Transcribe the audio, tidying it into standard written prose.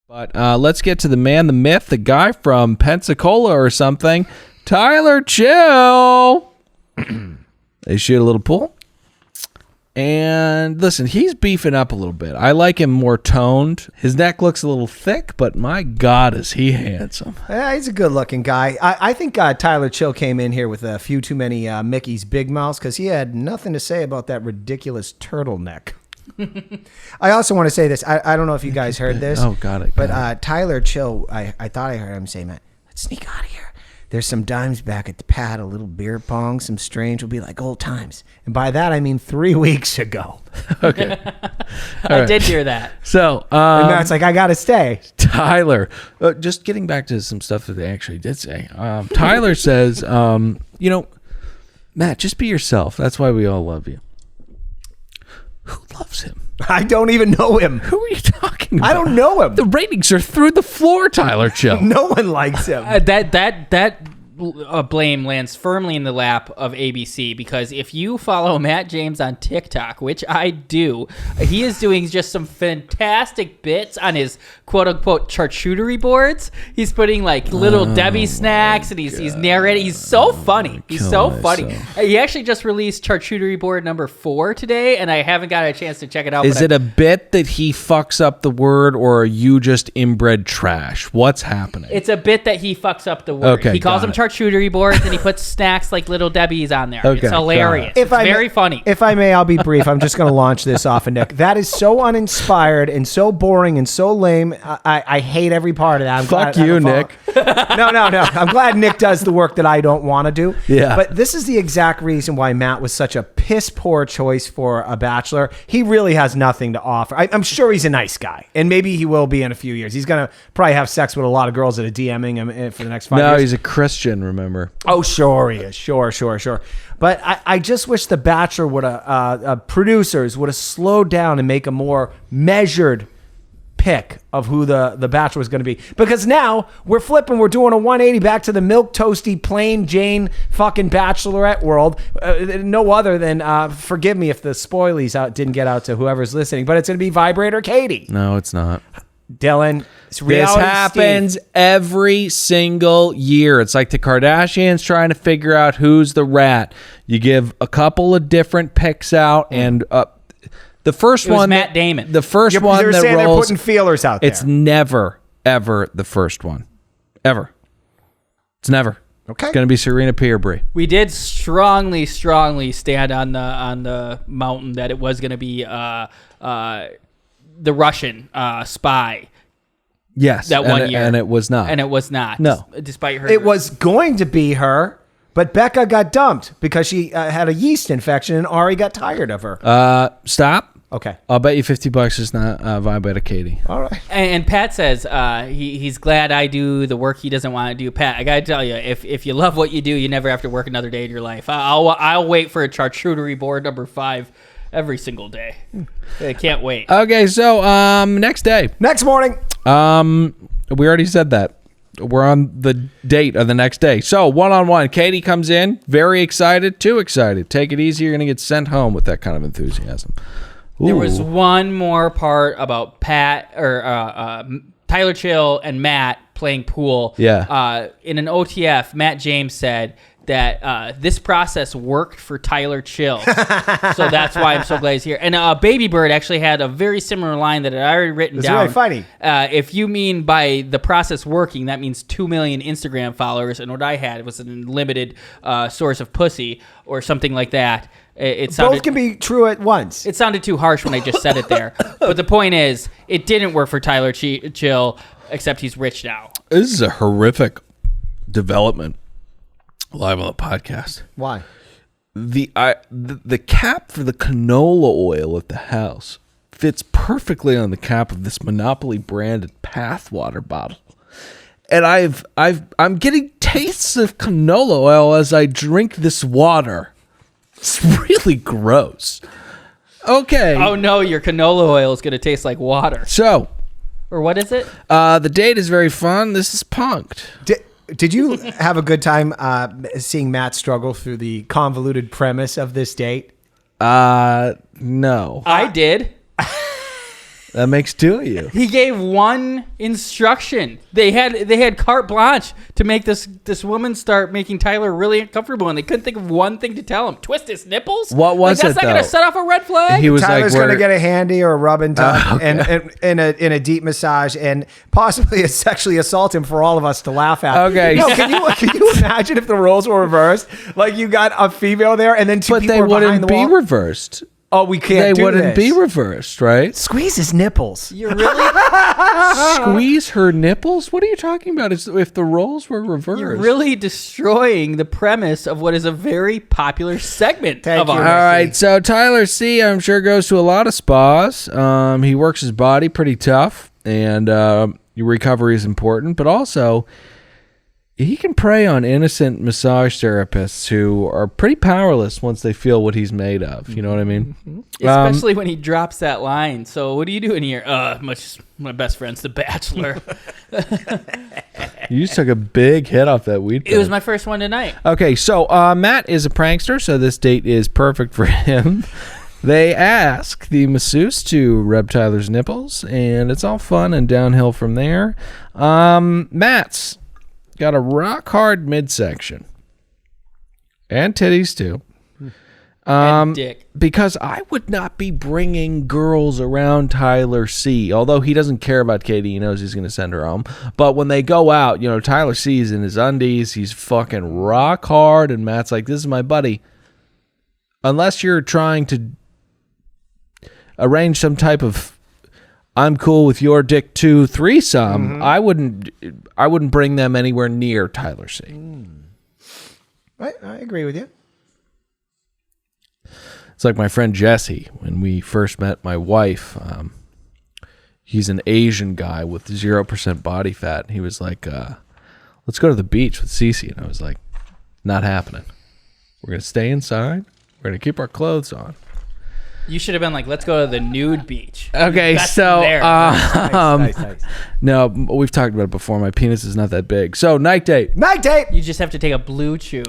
But let's get to the man, the myth, the guy from Pensacola or something, Tyler Chill. They shoot a little pool. And listen, he's beefing up a little bit. I like him more toned. His neck looks a little thick, but my God, is he handsome. Yeah, he's a good-looking guy. I think Tyler Chill came in here with a few too many Mickey's Big Mouths because he had nothing to say about that ridiculous turtleneck. I also want to say this. I don't know if you guys heard this. Oh, got it. But Tyler Chill, I thought I heard him say, man, let's sneak out of here. There's some dimes back at the pad, a little beer pong, some strange will be like old times. And by that, I mean 3 weeks ago. Okay. I did hear that. So, and now it's like, I got to stay. Tyler, just getting back to some stuff that they actually did say. Tyler says, Matt, just be yourself. That's why we all love you. Who loves him? I don't even know him. Who are you talking about? I don't know him. The ratings are through the floor, Tyler Chill. No one likes him. That blame lands firmly in the lap of ABC, because if you follow Matt James on TikTok, which I do, he is doing just some fantastic bits on his quote-unquote charcuterie boards. He's putting like little Debbie snacks, and he's narrating. He's so funny. He's so funny. He actually just released charcuterie board number 4 today, and I haven't got a chance to check it out. Is it a bit that he fucks up the word, or are you just inbred trash? What's happening? It's a bit that he fucks up the word. Okay, he calls them it. charcuterie boards, and he puts snacks like little Debbie's on there. Okay, It's hilarious. It's very funny. If I may, I'll be brief. I'm just going to launch this off of Nick. That is so uninspired and so boring and so lame. I hate every part of that. Fuck you, Nick. No. I'm glad Nick does the work that I don't want to do. Yeah. But this is the exact reason why Matt was such a piss poor choice for a Bachelor. He really has nothing to offer. I'm sure he's a nice guy, and maybe he will be in a few years. He's going to probably have sex with a lot of girls that are DMing him for the next 5 years. No, he's a Christian, remember? Oh, sure he is. Sure. But I just wish the Bachelor would have, producers would have slowed down and make a more measured pick of who the Bachelor was going to be. Because now we're flipping. We're doing a 180 back to the milk toasty, plain Jane fucking Bachelorette world. No other than, forgive me if the spoilies didn't get out to whoever's listening, but it's going to be Vibrator Katie. No, it's not. Dylan, it's reality. This happens every single year. It's like the Kardashians trying to figure out who's the rat. You give a couple of different picks out, and the first one, Matt Damon. The first one They're that saying rolls, they're putting feelers out there. It's never, ever the first one, ever. It's never. Okay. It's going to be Serena Pierbury. We did strongly stand on the mountain that it was going to be the Russian spy. Yes, that one year, and it was not. And it was not. No, despite her. It was going to be her, but Becca got dumped because she had a yeast infection, and Ari got tired of her. Stop. Okay. I'll bet you $50 is not Vibrator Katie. All right. And Pat says he's glad I do the work he doesn't want to do. Pat, I gotta tell you, if you love what you do, you never have to work another day in your life. I'll wait for a charcuterie board number 5 every single day. I can't wait. Okay, so next day. Next morning. We already said that. We're on the date of the next day. So, one-on-one. Katie comes in, very excited, too excited. Take it easy. You're going to get sent home with that kind of enthusiasm. Ooh. There was one more part about Pat or Tyler Chill and Matt playing pool. Yeah. In an OTF, Matt James said that this process worked for Tyler Chill. So that's why I'm so glad he's here. And Baby Bird actually had a very similar line that I already written down. It's really funny. If you mean by the process working, that means 2 million Instagram followers. And what I had was an unlimited source of pussy or something like that. It sounded, both can be true at once. It sounded too harsh when I just said it there. But the point is, it didn't work for Tyler Chill, except he's rich now. This is a horrific development live on the podcast. Why? The cap for the canola oil at the house fits perfectly on the cap of this Monopoly branded Pathwater bottle. And I'm getting tastes of canola oil as I drink this water. It's really gross. Okay. Oh no, your canola oil is going to taste like water. So, or what is it? The date is very fun. This is punked. Did you have a good time seeing Matt struggle through the convoluted premise of this date? No. I did. That makes two of you. He gave one instruction. They had carte blanche to make this woman start making Tyler really uncomfortable, and they couldn't think of one thing to tell him. Twist his nipples? What was that's it, not going though? to set off a red flag? He was Tyler's like, going to get a handy or a rub and tug okay. and in a deep massage and possibly sexually assault him for all of us to laugh at. Okay. No, can you imagine if the roles were reversed? Like you got a female there and then two but people they are behind the wouldn't be wall? reversed. Oh, we can't They do wouldn't this. be reversed, right? Squeeze his nipples. You're really Squeeze her nipples? What are you talking about? If the roles were reversed. You're really destroying the premise of what is a very popular segment Thank of you. ours. All right, so Tyler C, I'm sure, goes to a lot of spas. He works his body pretty tough, and your recovery is important, but also he can prey on innocent massage therapists who are pretty powerless once they feel what he's made of. You know what I mean? Especially when he drops that line. So what are you doing here? My best friend's the Bachelor. You just took a big hit off that weed. It was my first one tonight. Okay, so Matt is a prankster, so this date is perfect for him. They ask the masseuse to rub Tyler's nipples, and it's all fun and downhill from there. Matt's got a rock hard midsection and titties too. And dick. Because I would not be bringing girls around Tyler C. Although he doesn't care about Katie, he knows he's going to send her home. But when they go out, Tyler C is in his undies. He's fucking rock hard, and Matt's like, "This is my buddy." Unless you're trying to arrange some type of "I'm cool with your dick too" threesome, I wouldn't bring them anywhere near Tyler C. I agree with you. It's like my friend Jesse, when we first met my wife. He's an Asian guy with 0% body fat. He was like, let's go to the beach with Cece. And I was like, not happening. We're going to stay inside. We're going to keep our clothes on. You should have been like, let's go to the nude beach. Okay, That's so there. Nice. no, we've talked about it before. My penis is not that big. So night date. Night date. You just have to take a blue chew.